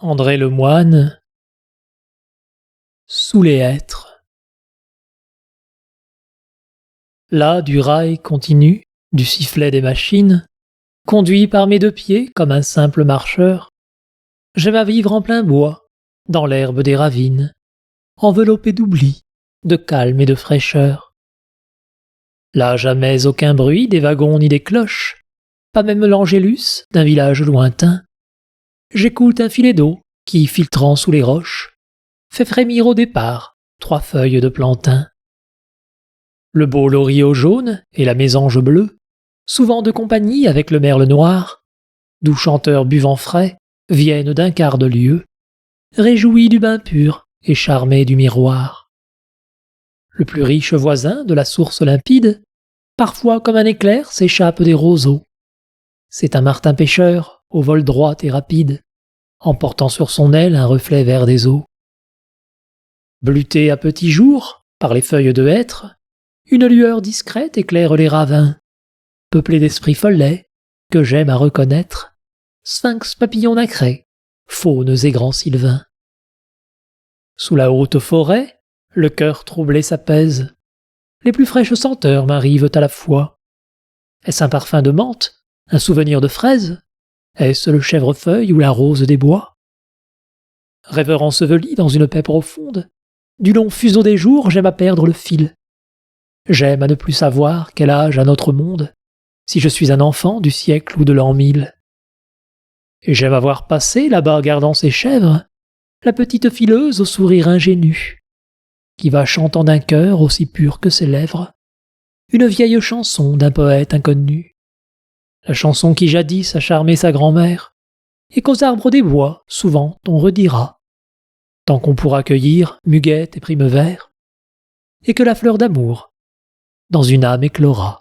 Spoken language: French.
André Lemoine, Sous les hêtres. Là, du rail continu, du sifflet des machines, conduit par mes deux pieds comme un simple marcheur, j'aime à vivre en plein bois, dans l'herbe des ravines, enveloppé d'oubli, de calme et de fraîcheur. Là, jamais aucun bruit des wagons ni des cloches, pas même l'angélus d'un village lointain. J'écoute un filet d'eau qui, filtrant sous les roches, fait frémir au départ 3 feuilles de plantain. Le beau loriot jaune et la mésange bleue, souvent de compagnie avec le merle noir, doux chanteurs buvant frais, viennent d'un quart de lieue, réjouis du bain pur et charmés du miroir. Le plus riche voisin de la source limpide, parfois comme un éclair s'échappe des roseaux. C'est un martin pêcheur au vol droit et rapide, emportant sur son aile un reflet vert des eaux. Bleuté à petit jour par les feuilles de hêtre, une lueur discrète éclaire les ravins, peuplés d'esprits follets que j'aime à reconnaître, sphinx papillons nacrés, faunes et grands sylvains. Sous la haute forêt, le cœur troublé s'apaise, les plus fraîches senteurs m'arrivent à la fois. Est-ce un parfum de menthe, un souvenir de fraise? Est-ce le chèvrefeuille ou la rose des bois? Rêveur enseveli dans une paix profonde, du long fuseau des jours j'aime à perdre le fil. J'aime à ne plus savoir quel âge a notre monde, si je suis un enfant du siècle ou de l'an 1000. Et j'aime à voir passer, là-bas gardant ses chèvres, la petite fileuse au sourire ingénu, qui va chantant d'un cœur aussi pur que ses lèvres, une vieille chanson d'un poète inconnu. La chanson qui jadis a charmé sa grand-mère, et qu'aux arbres des bois, souvent, on redira, tant qu'on pourra cueillir muguette et primevère, et que la fleur d'amour dans une âme éclora.